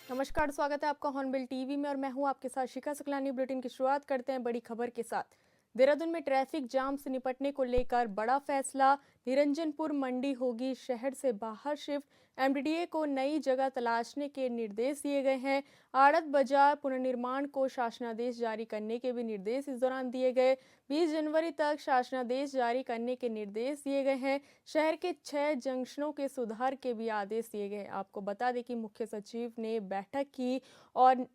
नमस्कार, स्वागत है आपका हॉर्नबिल टीवी में और मैं हूं आपके साथ शिखा शुक्लानी। बुलेटिन की शुरुआत करते हैं बड़ी खबर के साथ। देहरादून में ट्रैफिक जाम से निपटने को लेकर बड़ा फैसला। निरंजनपुर मंडी होगी शहर से बाहर शिफ्ट। एमडीडीए को नई जगह तलाशने के निर्देश दिए गए हैं। आड़त बाजार पुनर्निर्माण को शासनादेश जारी करने के भी निर्देश इस दौरान दिए गए। 20 जनवरी तक शासनादेश जारी करने के निर्देश दिए गए हैं। शहर के 6 जंक्शनों के सुधार के भी आदेश दिए गए। आपको बता दें कि मुख्य सचिव ने बैठक की और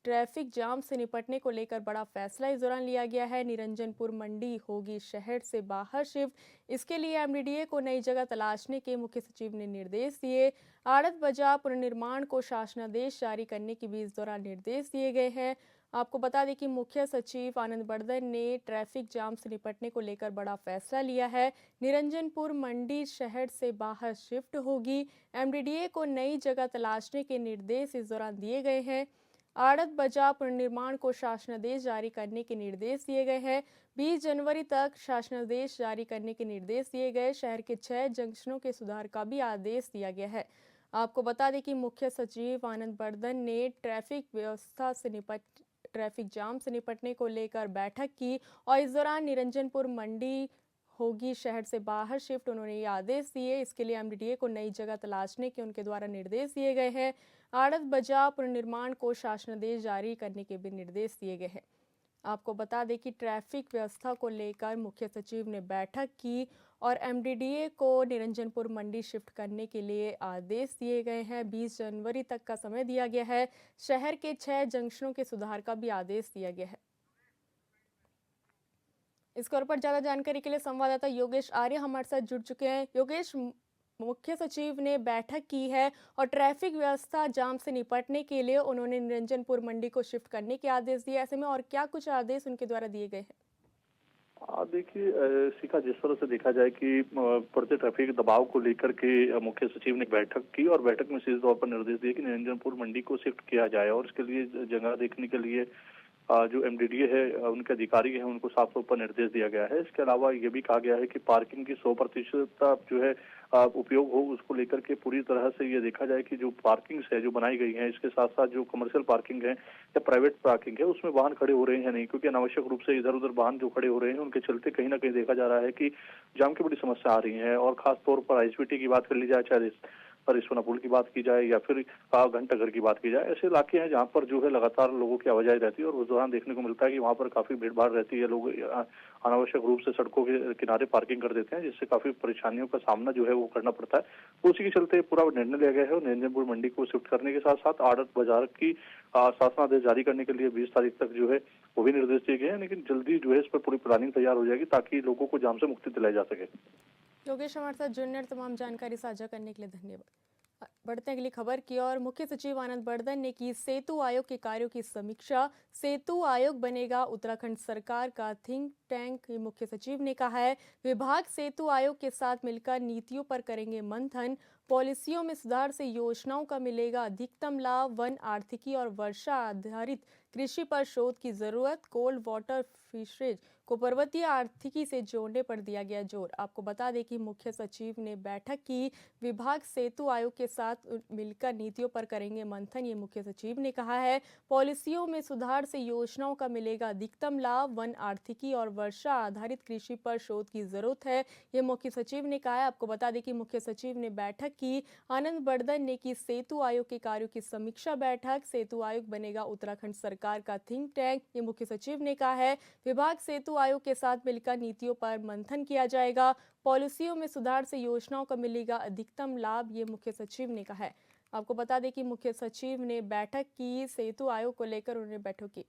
ट्रैफिक जाम से निपटने को लेकर बड़ा फैसला इस दौरान लिया गया है। निरंजनपुर मंडी होगी शहर से बाहर शिफ्ट। इसके लिए एमडीडीए को नई जगह तलाशने के मुख्य सचिव ने निर्देश दिए। आड़त बाजार पुनर्निर्माण को शासनादेश जारी करने के भी इस दौरान निर्देश दिए गए हैं। आपको बता दें कि मुख्य सचिव आनंद बर्धन ने ट्रैफिक जाम से निपटने को लेकर बड़ा फैसला लिया है। निरंजनपुर मंडी शहर से बाहर शिफ्ट होगी। एमडीडीए को नई जगह तलाशने के निर्देश इस दौरान दिए गए हैं। आड़त बाजार पुनर्निर्माण को शासनादेश जारी करने के निर्देश दिए गए हैं। 20 जनवरी तक शासनादेश जारी करने के निर्देश दिए गए। शहर के 6 जंक्शनों के सुधार का भी आदेश दिया गया है। आपको बता दें कि मुख्य सचिव आनंद बर्धन ने ट्रैफिक जाम से निपटने को लेकर बैठक की और इस दौरान निरंजनपुर मंडी होगी शहर से बाहर शिफ्ट उन्होंने ये आदेश दिए। इसके लिए एमडीडीए को नई जगह तलाशने के उनके द्वारा निर्देश दिए गए हैं। आड़त बाजार पुनर्निर्माण को शासनादेश जारी करने के भी निर्देश दिए गए हैं। आपको बता दें कि ट्रैफिक व्यवस्था को लेकर मुख्य सचिव ने बैठक की और एमडीडीए को निरंजनपुर मंडी शिफ्ट करने के लिए आदेश दिए गए हैं। 20 जनवरी तक का समय दिया गया है। शहर के 6 जंक्शनों के सुधार का भी आदेश दिया गया है। इस खबर पर ज्यादा जानकारी के लिए संवाददाता योगेश आर्य हमारे साथ जुड़ चुके हैं। योगेश, मुख्य सचिव ने बैठक की है और ट्रैफिक व्यवस्था जाम से निपटने के लिए उन्होंने निरंजनपुर मंडी को शिफ्ट करने के आदेश दिए। ऐसे में और क्या कुछ आदेश उनके द्वारा दिए गए हैं? देखिए शिखा, जिस तरह से देखा जाए कि बढ़ते ट्रैफिक दबाव को लेकर के मुख्य सचिव ने बैठक की और बैठक में सीधे तौर पर निर्देश दिए कि निरंजनपुर मंडी को शिफ्ट किया जाए और इसके लिए जगह देखने के लिए जो एमडीडीए है उनके अधिकारी हैं उनको साफ तौर पर निर्देश दिया गया है। इसके अलावा ये भी कहा गया है कि पार्किंग की 100% जो है उपयोग हो, उसको लेकर के पूरी तरह से ये देखा जाए कि जो पार्किंग्स है जो बनाई गई हैं, इसके साथ साथ जो कमर्शियल पार्किंग है या प्राइवेट पार्किंग है उसमें वाहन खड़े हो रहे हैं नहीं, क्योंकि अनावश्यक रूप से इधर उधर वाहन जो खड़े हो रहे हैं उनके चलते कहीं ना कहीं देखा जा रहा है कि जाम की बड़ी समस्या आ रही है। और खासतौर पर आईएसबीटी की बात कर ली जाए, चाहे रिस्पना पुल की बात की जाए या फिर घंटाघर की बात की जाए, ऐसे इलाके हैं जहाँ पर जो है लगातार लोगों की आवाजाही रहती है और उस दौरान देखने को मिलता है कि वहाँ पर काफी भीड़ भाड़ रहती है। लोग अनावश्यक रूप से सड़कों के किनारे पार्किंग कर देते हैं, जिससे काफी परेशानियों का सामना जो है वो करना पड़ता है। तो उसी के चलते पूरा निर्णय लिया गया है और निरंजनपुर मंडी को शिफ्ट करने के साथ साथ आड़त बाजार की शासनादेश जारी करने के लिए 20 तारीख तक जो है वो भी निर्देश दिए गए हैं। लेकिन जल्दी जो है इस पर पूरी प्लानिंग तैयार हो जाएगी ताकि लोगों को जाम से मुक्ति दिलाई जा सके। योगेश, हमारे साथ जुड़ने और तमाम जानकारी साझा करने के लिए धन्यवाद। बढ़ते हैं अगली खबर की और मुख्य सचिव आनंद बर्धन ने की सेतु आयोग के कार्यों की समीक्षा। सेतु आयोग बनेगा उत्तराखंड सरकार का थिंक टैंक, ये मुख्य सचिव ने कहा है। विभाग सेतु आयोग के साथ मिलकर नीतियों पर करेंगे मंथन। पॉलिसियों में सुधार से योजनाओं का मिलेगा अधिकतम लाभ। वन आर्थिकी और वर्षा आधारित कृषि पर शोध की जरूरत। कोल्ड वाटर फिशरीज को पर्वतीय आर्थिकी से जोड़ने पर दिया गया जोर। आपको बता दें कि मुख्य सचिव ने बैठक की। विभाग सेतु आयोग के साथ मिलकर नीतियों पर करेंगे मंथन, ये मुख्य सचिव ने कहा है। पॉलिसियों में सुधार से योजनाओं का मिलेगा अधिकतम लाभ। वन आर्थिकी और वर्षा आधारित कृषि पर शोध की जरूरत है, ये मुख्य सचिव ने कहा है। आपको बता दें कि मुख्य सचिव ने बैठक की। आनंद बर्धन ने की सेतु आयोग के कार्यों की समीक्षा बैठक। सेतु आयोग बनेगा उत्तराखंड सरकार का थिंक टैंक, ये मुख्य सचिव ने कहा है। विभाग सेतु आयोग के साथ मिलकर नीतियों पर मंथन किया जाएगा। पॉलिसियों में सुधार से योजनाओं का मिलेगा अधिकतम लाभ, ये मुख्य सचिव ने कहा है। आपको बता दें कि मुख्य सचिव ने बैठक की। सेतु आयोग को लेकर उन्होंने बैठक की।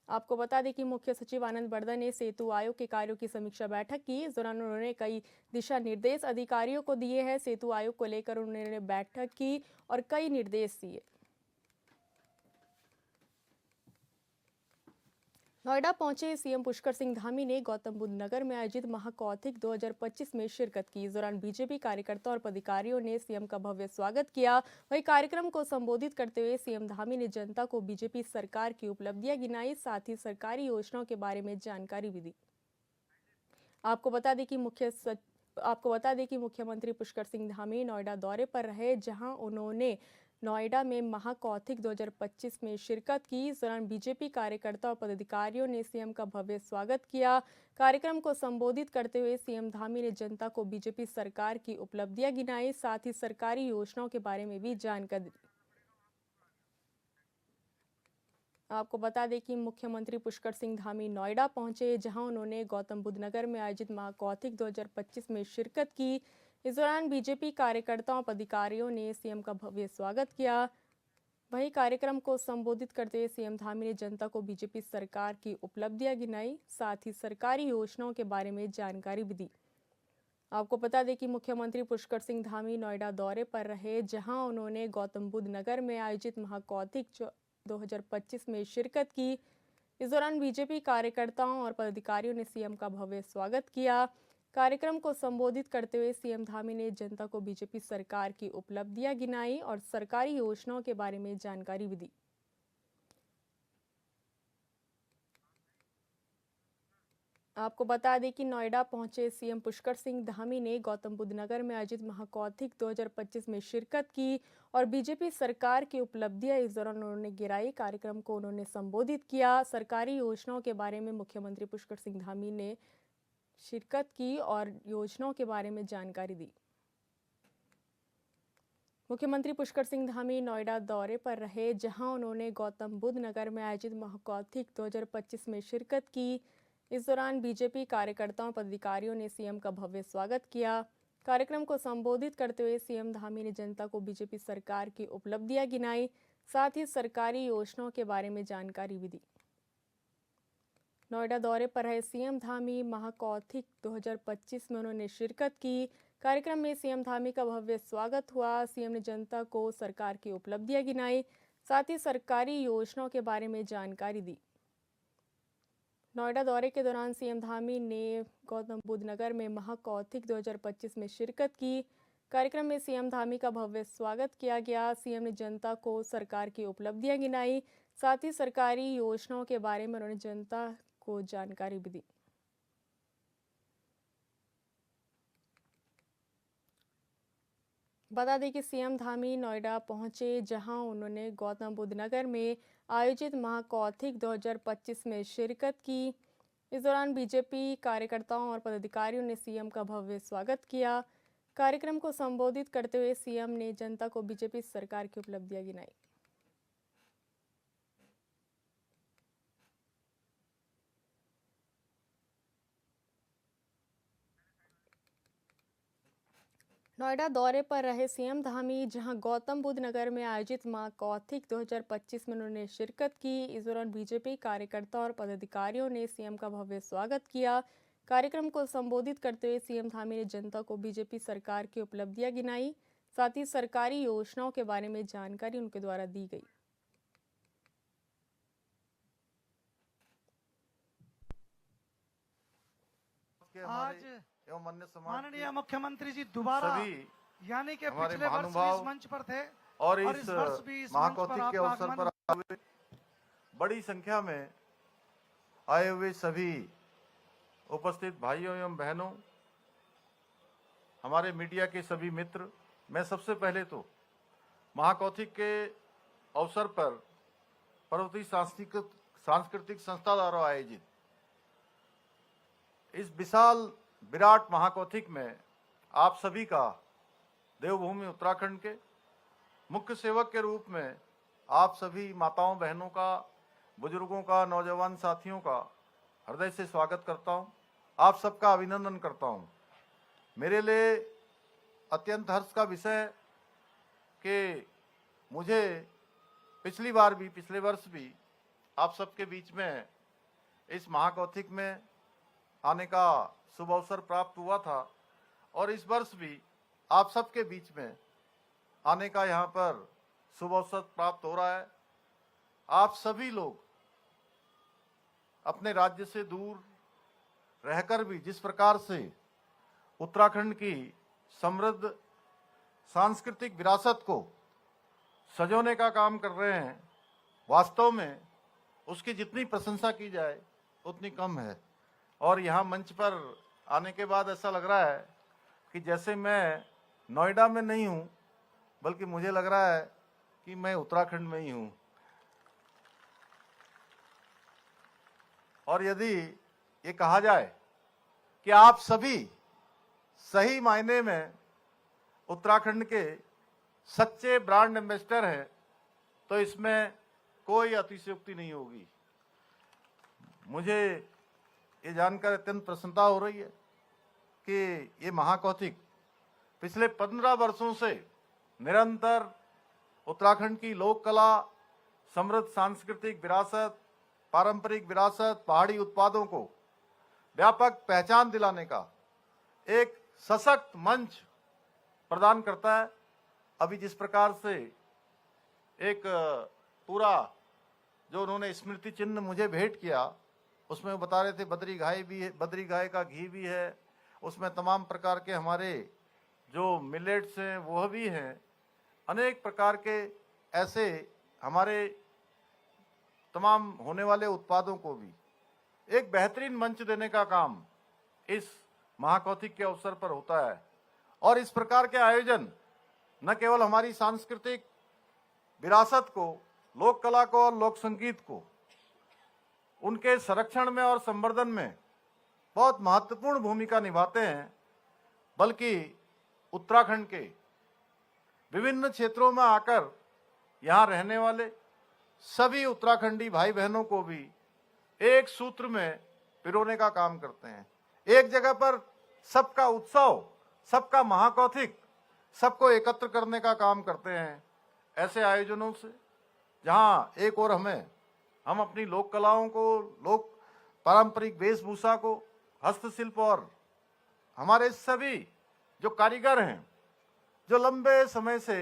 आपको बता दें कि मुख्य सचिव आनंद बर्धन ने सेतु आयोग के कार्यों की समीक्षा बैठक की। इस दौरान उन्होंने कई दिशा निर्देश अधिकारियों को दिए हैं। सेतु आयोग को लेकर उन्होंने बैठक की और कई निर्देश दिए। नोएडा पहुंचे सीएम पुष्कर सिंह धामी ने गौतम बुद्ध नगर में आयोजित महाकौतिक 2025 में शिरकत की। इस दौरान बीजेपी कार्यकर्ताओं और पदाधिकारियों ने सीएम का भव्य स्वागत किया। वहीं कार्यक्रम को संबोधित करते हुए सीएम धामी ने जनता को बीजेपी सरकार की उपलब्धियां गिनाई, साथ ही सरकारी योजनाओं के बारे में जानकारी भी दी। आपको बता दें कि आपको बता दें कि मुख्यमंत्री पुष्कर सिंह धामी नोएडा दौरे पर रहे, जहां उन्होंने नोएडा में महाकौथिक 2025 में शिरकत की। इस दौरान बीजेपी कार्यकर्ता और पदाधिकारियों ने सीएम का भव्य स्वागत किया। कार्यक्रम को संबोधित करते हुए सीएम धामी ने जनता को बीजेपी सरकार की उपलब्धियां गिनाई, साथ ही सरकारी योजनाओं के बारे में भी जानकारी दी। आपको बता दें कि मुख्यमंत्री पुष्कर सिंह धामी नोएडा पहुंचे, जहां उन्होंने गौतम बुद्ध नगर में आयोजित महाकौथिक 2025 में शिरकत की। इस दौरान बीजेपी कार्यकर्ताओं और अधिकारियों ने सीएम का भव्य स्वागत किया। वहीं कार्यक्रम को संबोधित करते हुए सीएम धामी ने जनता को बीजेपी सरकार की उपलब्धियां गिनाई, साथ ही सरकारी योजनाओं के बारे में जानकारी भी दी। आपको बता दें कि मुख्यमंत्री पुष्कर सिंह धामी नोएडा दौरे पर रहे, जहां उन्होंने गौतम बुद्ध नगर में आयोजित महाकौथिक 2025 में शिरकत की। इस दौरान बीजेपी कार्यकर्ताओं और पदाधिकारियों ने सीएम का भव्य स्वागत किया। कार्यक्रम को संबोधित करते हुए सीएम धामी ने जनता को बीजेपी सरकार की उपलब्धियां गिनाई और सरकारी योजनाओं के बारे में जानकारी भी दी। आपको बता दें कि नोएडा पहुंचे सीएम पुष्कर सिंह धामी ने गौतम बुद्ध नगर में आयोजित महाकौथिक 2025 में शिरकत की और बीजेपी सरकार की उपलब्धियां इस दौरान उन्होंने गिराई। कार्यक्रम को उन्होंने संबोधित किया। सरकारी योजनाओं के बारे में मुख्यमंत्री पुष्कर सिंह धामी ने शिरकत की और योजनाओं के बारे में जानकारी दी। मुख्यमंत्री पुष्कर सिंह धामी नोएडा दौरे पर रहे, जहां उन्होंने गौतम बुद्ध नगर में आयोजित महाकौथिक 2025 में शिरकत की। इस दौरान बीजेपी कार्यकर्ताओं और पदाधिकारियों ने सीएम का भव्य स्वागत किया। कार्यक्रम को संबोधित करते हुए सीएम धामी ने जनता को बीजेपी सरकार की उपलब्धियां गिनाई, साथ ही सरकारी योजनाओं के बारे में जानकारी भी दी। नोएडा दौरे पर रहे सीएम धामी महाकौथिक 2025 में उन्होंने शिरकत की। कार्यक्रम में सीएम धामी का भव्य स्वागत हुआ। सीएम ने जनता को सरकार की उपलब्धियां गिनाई, साथ ही सरकारी योजनाओं के बारे में जानकारी दी। नोएडा दौरे के दौरान सीएम धामी ने गौतम बुद्ध नगर में महाकौथिक 2025 में शिरकत की। कार्यक्रम में सीएम धामी का भव्य स्वागत किया गया। सीएम ने जनता को सरकार की उपलब्धियां गिनाई, साथ ही सरकारी योजनाओं के बारे में उन्होंने जनता को जानकारी भी दी। बता दें कि सीएम धामी नोएडा पहुंचे, जहां उन्होंने गौतम बुद्ध नगर में आयोजित महाकौथिक 2025 में शिरकत की। इस दौरान बीजेपी कार्यकर्ताओं और पदाधिकारियों ने सीएम का भव्य स्वागत किया। कार्यक्रम को संबोधित करते हुए सीएम ने जनता को बीजेपी सरकार की उपलब्धियां गिनाई। नोएडा दौरे पर रहे सीएम धामी, जहां गौतम बुद्ध नगर में आयोजित महाकौथिक 2025 में उन्होंने शिरकत की। इस दौरान बीजेपी कार्यकर्ताओं और पदाधिकारियों ने सीएम का भव्य स्वागत किया। कार्यक्रम को संबोधित करते हुए सीएम धामी ने जनता को बीजेपी सरकार की उपलब्धियां गिनाई, साथ ही सरकारी योजनाओं के बारे में जानकारी उनके द्वारा दी गई। आज माननीय मुख्यमंत्री जी दोबारा यानी कि पिछले वर्ष भी इस मंच पर थे और इस वर्ष भी इस मंच पर महाकौथिक के अवसर पर आए बड़ी संख्या में आए हुए सभी उपस्थित भाइयों एवं बहनों, हमारे मीडिया के सभी मित्र, मैं सबसे पहले तो महाकौथिक के अवसर पर पर्वतीय सांस्कृतिक संस्था द्वारा आयोजित इस विशाल विराट महाकौथिक में आप सभी का देवभूमि उत्तराखंड के मुख्य सेवक के रूप में आप सभी माताओं बहनों का, बुजुर्गों का, नौजवान साथियों का हृदय से स्वागत करता हूं। आप सबका अभिनंदन करता हूं। मेरे लिए अत्यंत हर्ष का विषय है कि मुझे पिछली बार भी, पिछले वर्ष भी आप सबके बीच में इस महाकौथिक में आने का शुभ अवसर प्राप्त हुआ था और इस वर्ष भी आप सबके बीच में आने का यहाँ पर शुभ अवसर प्राप्त हो रहा है। आप सभी लोग अपने राज्य से दूर रहकर भी जिस प्रकार से उत्तराखंड की समृद्ध सांस्कृतिक विरासत को सजोने का काम कर रहे हैं, वास्तव में उसकी जितनी प्रशंसा की जाए उतनी कम है। और यहाँ मंच पर आने के बाद ऐसा लग रहा है कि जैसे मैं नोएडा में नहीं हूं, बल्कि मुझे लग रहा है कि मैं उत्तराखंड में ही हूं। और यदि ये कहा जाए कि आप सभी सही मायने में उत्तराखंड के सच्चे ब्रांड एम्बेसडर हैं, तो इसमें कोई अतिशयोक्ति नहीं होगी। मुझे ये जानकर अत्यंत प्रसन्नता हो रही है कि ये महाकौतिक पिछले 15 वर्षों से निरंतर उत्तराखंड की लोक कला, समृद्ध सांस्कृतिक विरासत, पारंपरिक विरासत, पहाड़ी उत्पादों को व्यापक पहचान दिलाने का एक सशक्त मंच प्रदान करता है। अभी जिस प्रकार से एक पूरा जो उन्होंने स्मृति चिन्ह मुझे भेंट किया, उसमें वो बता रहे थे बद्री गाय भी है, बद्री गाय का घी भी है, उसमें तमाम प्रकार के हमारे जो मिलेट्स हैं वह भी हैं, अनेक प्रकार के ऐसे हमारे तमाम होने वाले उत्पादों को भी एक बेहतरीन मंच देने का काम इस महाकौतिक के अवसर पर होता है। और इस प्रकार के आयोजन न केवल हमारी सांस्कृतिक विरासत को, लोक कला को और लोक संगीत को उनके संरक्षण में और संवर्धन में बहुत महत्वपूर्ण भूमिका निभाते हैं, बल्कि उत्तराखंड के विभिन्न क्षेत्रों में आकर यहाँ रहने वाले सभी उत्तराखंडी भाई बहनों को भी एक सूत्र में पिरोने का काम करते हैं। एक जगह पर सबका उत्सव, सबका महाकौतिक, सबको एकत्र करने का काम करते हैं। ऐसे आयोजनों से जहाँ एक और हम अपनी लोक कलाओं को, लोक पारंपरिक वेशभूषा को, हस्तशिल्प और हमारे सभी जो कारीगर हैं, जो लंबे समय से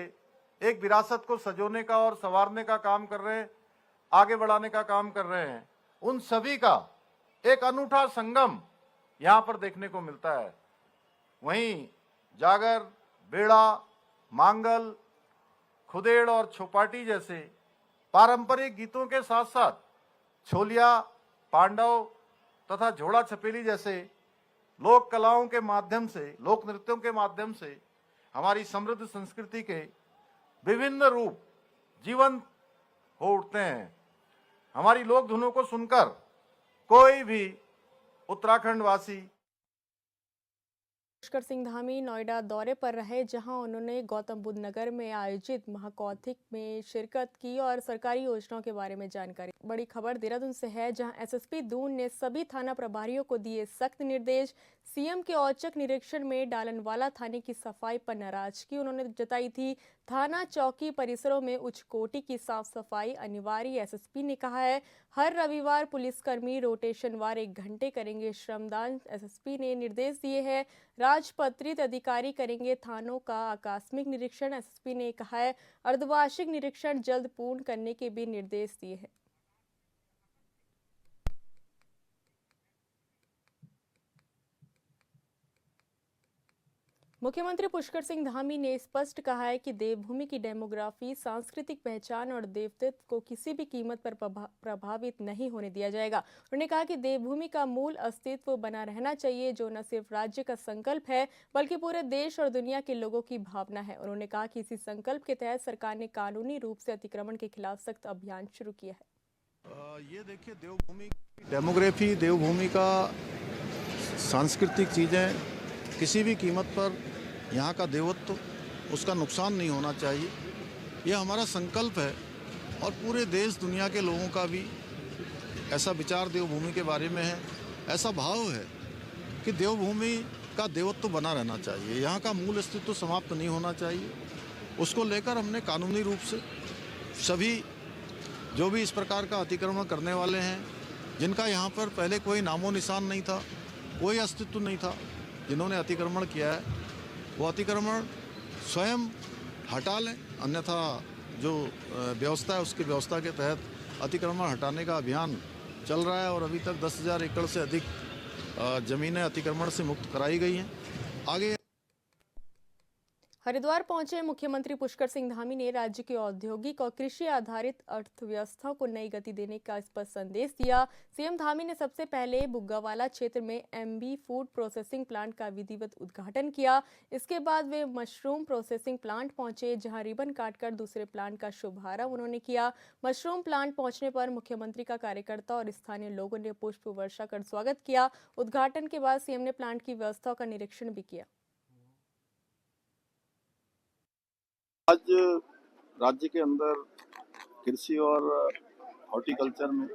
एक विरासत को सजोने का और संवारने का काम कर रहे हैं, आगे बढ़ाने का काम कर रहे हैं, उन सभी का एक अनूठा संगम यहाँ पर देखने को मिलता है। वहीं जागर, बेड़ा, मांगल, खुदेड़ और छोपाटी जैसे पारंपरिक गीतों के साथ साथ छोलिया, पांडव तथा झोड़ा छपेली जैसे लोक कलाओं के माध्यम से, लोक नृत्यों के माध्यम से हमारी समृद्ध संस्कृति के विभिन्न रूप जीवंत हो उठते हैं। हमारी लोक धुनों को सुनकर कोई भी उत्तराखंड वासी। पुष्कर सिंह धामी नोएडा दौरे पर रहे, जहां उन्होंने गौतम बुद्ध नगर में आयोजित महाकौतिक में शिरकत की और सरकारी योजनाओं के बारे में जानकारी। बड़ी खबर देहरादून से है, जहां एसएसपी दून ने सभी थाना प्रभारियों को दिए सख्त निर्देश। सीएम के औचक निरीक्षण में डालनवाला थाने की सफाई पर नाराजगी उन्होंने जताई थी। थाना चौकी परिसरों में उच्च कोटि की साफ सफाई अनिवार्य। एसएसपी ने कहा है, हर रविवार पुलिसकर्मी रोटेशनवार 1 घंटे करेंगे श्रमदान। एसएसपी ने निर्देश दिए हैं, राजपत्रित अधिकारी करेंगे थानों का आकस्मिक निरीक्षण। एसएसपी ने कहा है, अर्धवार्षिक निरीक्षण जल्द पूर्ण करने के भी निर्देश दिए हैं। मुख्यमंत्री पुष्कर सिंह धामी ने स्पष्ट कहा है कि देवभूमि की डेमोग्राफी, सांस्कृतिक पहचान और देवत्व को किसी भी कीमत पर प्रभावित नहीं होने दिया जाएगा। उन्होंने कहा कि देवभूमि का मूल अस्तित्व बना रहना चाहिए, जो न सिर्फ राज्य का संकल्प है बल्कि पूरे देश और दुनिया के लोगों की भावना है। उन्होंने कहा कि इसी संकल्प के तहत सरकार ने कानूनी रूप से अतिक्रमण के खिलाफ सख्त अभियान शुरू किया है। ये देखिए, देवभूमि डेमोग्राफी, देवभूमि का सांस्कृतिक चीजें किसी भी कीमत पर यहाँ का देवत्व, उसका नुकसान नहीं होना चाहिए। यह हमारा संकल्प है और पूरे देश दुनिया के लोगों का भी ऐसा विचार देवभूमि के बारे में है। ऐसा भाव है कि देवभूमि का देवत्व बना रहना चाहिए, यहाँ का मूल अस्तित्व समाप्त नहीं होना चाहिए। उसको लेकर हमने कानूनी रूप से सभी जो भी इस प्रकार का अतिक्रमण करने वाले हैं, जिनका यहाँ पर पहले कोई नामो निशान नहीं था, कोई अस्तित्व नहीं था, जिन्होंने अतिक्रमण किया है, वो अतिक्रमण स्वयं हटा लें। अन्यथा जो व्यवस्था है, उसकी व्यवस्था के तहत अतिक्रमण हटाने का अभियान चल रहा है और अभी तक 10,000 एकड़ से अधिक ज़मीनें अतिक्रमण से मुक्त कराई गई हैं। आगे हरिद्वार पहुंचे मुख्यमंत्री पुष्कर सिंह धामी ने राज्य की औद्योगिक और कृषि आधारित अर्थव्यवस्था को नई गति देने का स्पष्ट संदेश दिया। सीएम धामी ने सबसे पहले बुग्गावाला क्षेत्र में एमबी फूड प्रोसेसिंग प्लांट का विधिवत उद्घाटन किया। इसके बाद वे मशरूम प्रोसेसिंग प्लांट पहुंचे, जहां रिबन काटकर दूसरे प्लांट का शुभारंभ उन्होंने किया। मशरूम प्लांट पहुंचने पर मुख्यमंत्री का कार्यकर्ता और स्थानीय लोगों ने पुष्प वर्षा कर स्वागत किया। उद्घाटन के बाद सीएम ने प्लांट की व्यवस्था का निरीक्षण भी किया। आज राज्य के अंदर कृषि और हॉर्टिकल्चर में,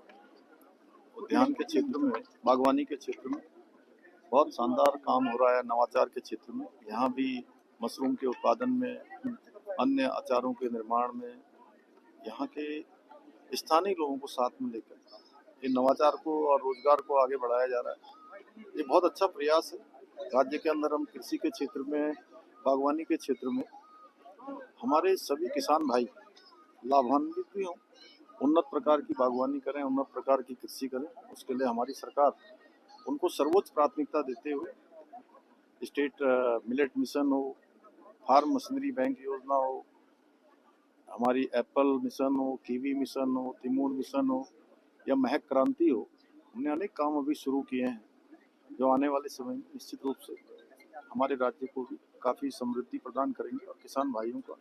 उद्यान के क्षेत्र में, बागवानी के क्षेत्र में बहुत शानदार काम हो रहा है। नवाचार के क्षेत्र में यहाँ भी मशरूम के उत्पादन में, अन्य अचारों के निर्माण में, यहाँ के स्थानीय लोगों को साथ में लेकर ये नवाचार को और रोजगार को आगे बढ़ाया जा रहा है। ये बहुत अच्छा प्रयास है। राज्य के अंदर हम कृषि के क्षेत्र में, बागवानी के क्षेत्र में हमारे सभी किसान भाई लाभान्वित भी हों, उन्नत प्रकार की बागवानी करें, उन्नत प्रकार की कृषि करें। उसके लिए हमारी सरकार उनको सर्वोच्च प्राथमिकता देते हुए स्टेट मिलेट मिशन हो, फार्म मशीनरी बैंक योजना हो, हमारी एप्पल मिशन हो, कीवी मिशन हो, तिमोर मिशन हो या महक क्रांति हो, हमने अनेक काम अभी शुरू किए हैं जो आने वाले समय में निश्चित रूप से हमारे राज्य को भी काफ़ी समृद्धि प्रदान करेंगे और किसान भाइयों का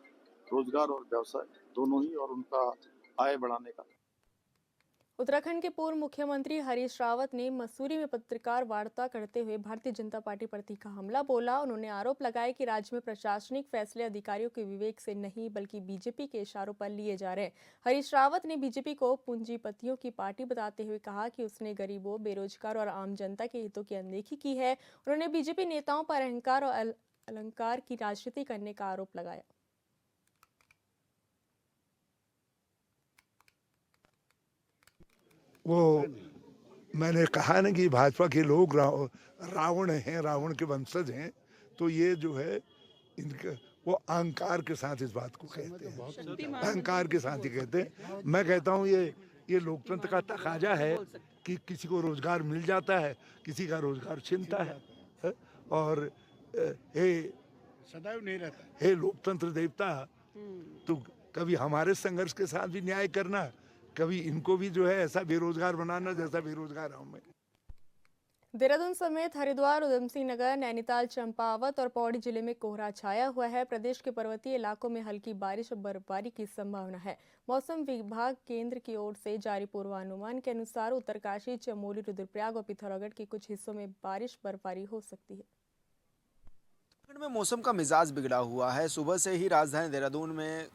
रोजगार और व्यवसाय दोनों ही और उनका आय बढ़ाने का। उत्तराखंड के पूर्व मुख्यमंत्री हरीश रावत ने मसूरी में पत्रकार वार्ता करते हुए भारतीय जनता पार्टी पर तीखा हमला बोला। उन्होंने आरोप लगाया कि राज्य में प्रशासनिक फैसले अधिकारियों के विवेक से नहीं बल्कि बीजेपी के इशारों पर लिए जा रहे हैं। हरीश रावत ने बीजेपी को पूंजीपतियों की पार्टी बताते हुए कहा कि उसने गरीबों, बेरोजगार और आम जनता के हितों की अनदेखी की है। उन्होंने बीजेपी नेताओं पर अहंकार और अलंकार की राजनीति करने का आरोप लगाया। वो मैंने कहा ना कि भाजपा के लोग रावण हैं, रावण के वंशज हैं, तो ये जो है इनके वो अहंकार के साथ इस बात को कहते हैं, अहंकार के साथ ही कहते हैं। मैं कहता हूँ ये लोकतंत्र का तकाजा है कि किसी को रोजगार मिल जाता है, किसी का रोजगार छिनता है। और हे सदैव नहीं रहता, हे लोकतंत्र देवता, तो कभी हमारे संघर्ष के साथ भी न्याय करना, कभी इनको भी जो है ऐसा बेरोजगार बनाना जैसा बेरोजगार हूं मैं। देहरादून समेत हरिद्वार, उधम सिंह नगर, नैनीताल, चंपावत और पौड़ी जिले में कोहरा छाया हुआ है। प्रदेश के पर्वतीय इलाकों में हल्की बारिश और बर्फबारी की संभावना है। मौसम विभाग केंद्र की ओर से जारी पूर्वानुमान के अनुसार उत्तरकाशी, चमोली, रुद्रप्रयाग और पिथौरागढ़ के कुछ हिस्सों में बारिश बर्फबारी हो सकती है। उत्तराखंड में मौसम का मिजाज बिगड़ा हुआ है। सुबह से ही राजधानी देहरादून में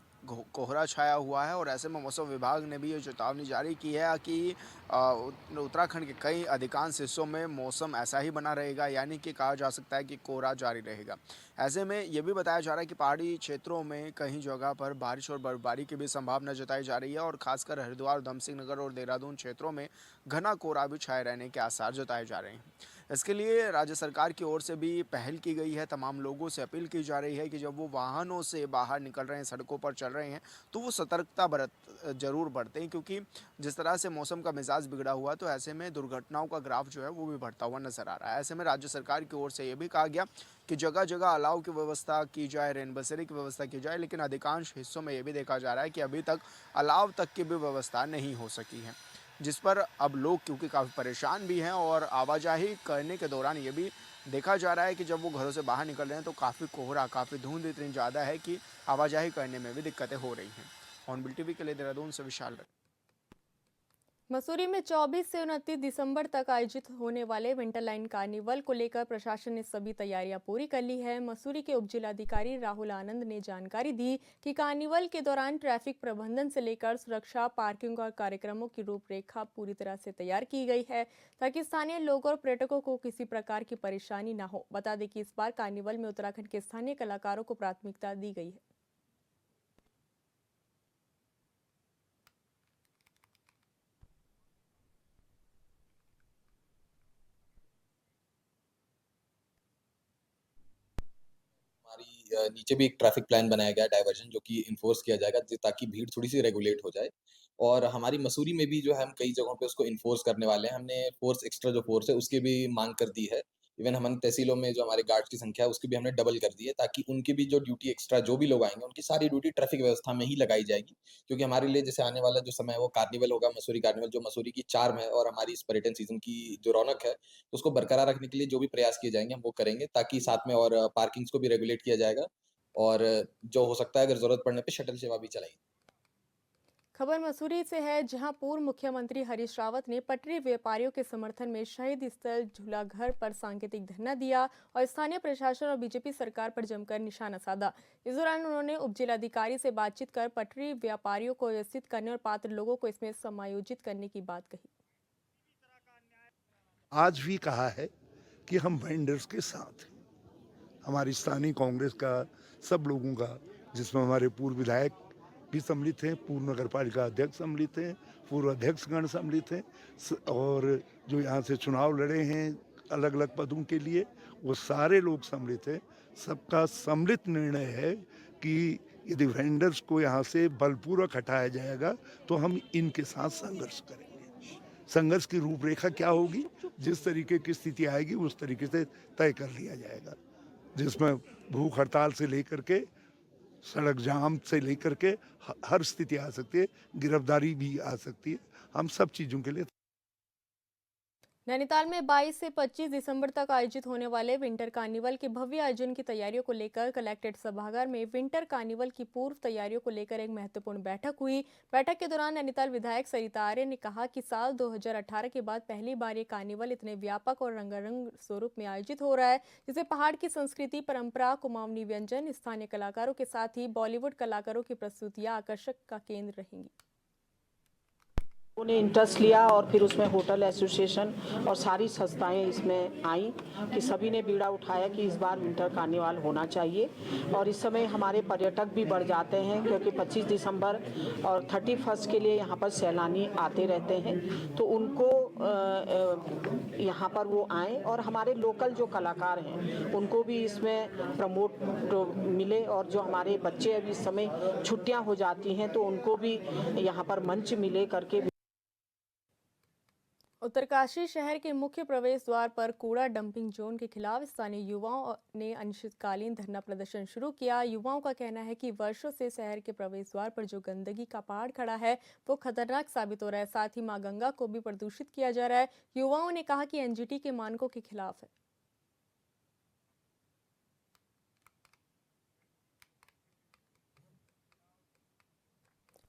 कोहरा छाया हुआ है और ऐसे में मौसम विभाग ने भी ये चेतावनी जारी की है कि उत्तराखंड के कई अधिकांश हिस्सों में मौसम ऐसा ही बना रहेगा, यानी कि कहा जा सकता है कि कोहरा जारी रहेगा। ऐसे में ये भी बताया जा रहा है कि पहाड़ी क्षेत्रों में कहीं जगह पर बारिश और बर्फबारी की भी संभावना जताई जा रही है और खासकर हरिद्वार, उधम सिंह नगर और देहरादून क्षेत्रों में घना कोहरा भी छाए रहने के आसार जताए जा रहे हैं। इसके लिए राज्य सरकार की ओर से भी पहल की गई है। तमाम लोगों से अपील की जा रही है कि जब वो वाहनों से बाहर निकल रहे हैं, सड़कों पर चल रहे हैं, तो वो सतर्कता जरूर बरतें, क्योंकि जिस तरह से मौसम का मिजाज बिगड़ा हुआ तो ऐसे में दुर्घटनाओं का ग्राफ जो है वो भी बढ़ता हुआ नजर आ रहा है। ऐसे में राज्य सरकार की ओर से ये भी कहा गया कि जगह जगह अलाव की व्यवस्था की जाए, रेन बसेरे की व्यवस्था की जाए, लेकिन अधिकांश हिस्सों में ये भी देखा जा रहा है कि अभी तक अलाव तक की भी व्यवस्था नहीं हो सकी है, जिस पर अब लोग क्योंकि काफ़ी परेशान भी हैं और आवाजाही करने के दौरान ये भी देखा जा रहा है कि जब वो घरों से बाहर निकल रहे हैं तो काफ़ी कोहरा, काफ़ी धुंध इतनी ज़्यादा है कि आवाजाही करने में भी दिक्कतें हो रही हैं। हॉर्नबिल टीवी के लिए देहरादून से विशाल। मसूरी में 24 से 29 दिसंबर तक आयोजित होने वाले विंटर लाइन कार्निवल को लेकर प्रशासन ने सभी तैयारियां पूरी कर ली है। मसूरी के उपजिलाधिकारी राहुल आनंद ने जानकारी दी कि कार्निवल के दौरान ट्रैफिक प्रबंधन से लेकर सुरक्षा, पार्किंग और कार्यक्रमों की रूपरेखा पूरी तरह से तैयार की गई है ताकि स्थानीय लोगों और पर्यटकों को किसी प्रकार की परेशानी न हो। बता दें कि इस बार कार्निवल में उत्तराखंड के स्थानीय कलाकारों को प्राथमिकता दी गई है। हमारी नीचे भी एक ट्रैफिक प्लान बनाया गया है, डाइवर्जन, जो कि इन्फोर्स किया जाएगा ताकि भीड़ थोड़ी-सी रेगुलेट हो जाए। और हमारी मसूरी में भी जो है हम कई जगहों पे उसको इन्फोर्स करने वाले हैं। हमने फोर्स, एक्स्ट्रा जो फोर्स है उसकी भी माँग कर दी है। इवन हमारी तहसीलों में जो हमारे गार्ड्स की संख्या है उसकी भी हमने डबल कर दी है, ताकि उनकी भी जो ड्यूटी एक्स्ट्रा जो भी लोग आएँगे उनकी सारी ड्यूटी ट्रैफिक व्यवस्था में ही लगाई जाएगी। क्योंकि हमारे लिए जैसे आने वाला जो समय है वो कार्निवल होगा, मसूरी कार्निवल, जो मसूरी की चार्म है और हमारी इस पर्यटन सीज़न की जो रौनक है, उसको बरकरार रखने के लिए जो भी प्रयास किए जाएँगे हम वो करेंगे, ताकि साथ में और पार्किंग्स को भी रेगुलेट किया जाएगा और जो हो सकता है अगर ज़रूरत पड़ने पे शटल सेवा भी चलाई। खबर मसूरी से है, जहां पूर्व मुख्यमंत्री हरीश रावत ने पटरी व्यापारियों के समर्थन में शहीद स्थल झूलाघर पर सांकेतिक धरना दिया और स्थानीय प्रशासन और बीजेपी सरकार पर जमकर निशाना साधा। इस दौरान उन्होंने उपजिलाधिकारी से बातचीत कर पटरी व्यापारियों को व्यवस्थित करने और पात्र लोगों को इसमें समायोजित करने की बात कही। आज भी कहा है कि हम वेंडर्स के साथ हैं। हमारी स्थानीय कांग्रेस का सब लोगों का, जिसमें हमारे पूर्व विधायक भी सम्मिलित हैं, पूर्व नगर पालिका अध्यक्ष सम्मिलित हैं, पूर्व अध्यक्षगण सम्मिलित हैं और जो यहाँ से चुनाव लड़े हैं अलग अलग पदों के लिए, वो सारे लोग सम्मिलित हैं। सबका सम्मिलित निर्णय है कि यदि वेंडर्स को यहाँ से बलपूर्वक हटाया जाएगा तो हम इनके साथ संघर्ष करेंगे। संघर्ष की रूपरेखा क्या होगी, जिस तरीके की स्थिति आएगी उस तरीके से तय कर लिया जाएगा, जिसमें भूख हड़ताल से लेकर के सड़क जाम से लेकर के हर स्थिति आ सकती है, गिरफ्तारी भी आ सकती है। हम सब चीज़ों के लिए नैनीताल में 22 से 25 दिसंबर तक आयोजित होने वाले विंटर कार्निवल के भव्य आयोजन की तैयारियों को लेकर कलेक्ट्रेट सभागार में विंटर कार्निवल की पूर्व तैयारियों को लेकर एक महत्वपूर्ण बैठक हुई। बैठक के दौरान नैनीताल विधायक सरिता आर्य ने कहा कि साल 2018 के बाद पहली बार ये कार्निवल इतने व्यापक और रंगारंग स्वरूप में आयोजित हो रहा है, जिससे पहाड़ की संस्कृति, परंपरा, कुमाऊनी व्यंजन, स्थानीय कलाकारों के साथ ही बॉलीवुड कलाकारों की प्रस्तुतियां आकर्षक का केंद्र रहेंगी। उन्हें इंटरेस्ट लिया और फिर उसमें होटल एसोसिएशन और सारी संस्थाएं इसमें आई कि सभी ने बीड़ा उठाया कि इस बार विंटर कार्निवाल होना चाहिए। और इस समय हमारे पर्यटक भी बढ़ जाते हैं, क्योंकि 25 दिसंबर और 31 के लिए यहाँ पर सैलानी आते रहते हैं, तो उनको यहाँ पर वो आएँ और हमारे लोकल जो कलाकार हैं उनको भी इसमें प्रमोट मिले, और जो हमारे बच्चे अभी इस समय छुट्टियाँ हो जाती हैं तो उनको भी यहाँ पर मंच मिले करके। उत्तरकाशी शहर के मुख्य प्रवेश द्वार पर कूड़ा डंपिंग जोन के खिलाफ स्थानीय युवाओं ने अनिश्चितकालीन धरना प्रदर्शन शुरू किया। युवाओं का कहना है कि वर्षों से शहर के प्रवेश द्वार पर जो गंदगी का पहाड़ खड़ा है वो खतरनाक साबित हो रहा है, साथ ही मां गंगा को भी प्रदूषित किया जा रहा है। युवाओं ने कहा कि एनजीटी के मानकों के खिलाफ है।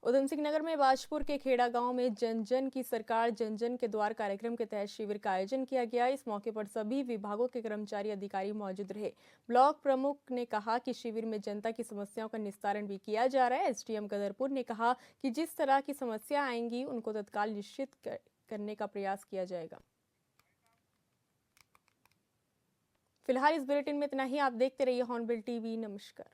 उधम सिंह नगर में बाजपुर के खेड़ा गांव में जन जन की सरकार जन जन के द्वार कार्यक्रम के तहत शिविर का आयोजन किया गया। इस मौके पर सभी विभागों के कर्मचारी अधिकारी मौजूद रहे। ब्लॉक प्रमुख ने कहा कि शिविर में जनता की समस्याओं का निस्तारण भी किया जा रहा है। एसडीएम गदरपुर ने कहा कि जिस तरह की समस्या आएंगी उनको तत्काल निश्चित करने का प्रयास किया जाएगा। फिलहाल इस बुलेटिन में इतना ही। आप देखते रहिए हॉर्नबिल टीवी। नमस्कार।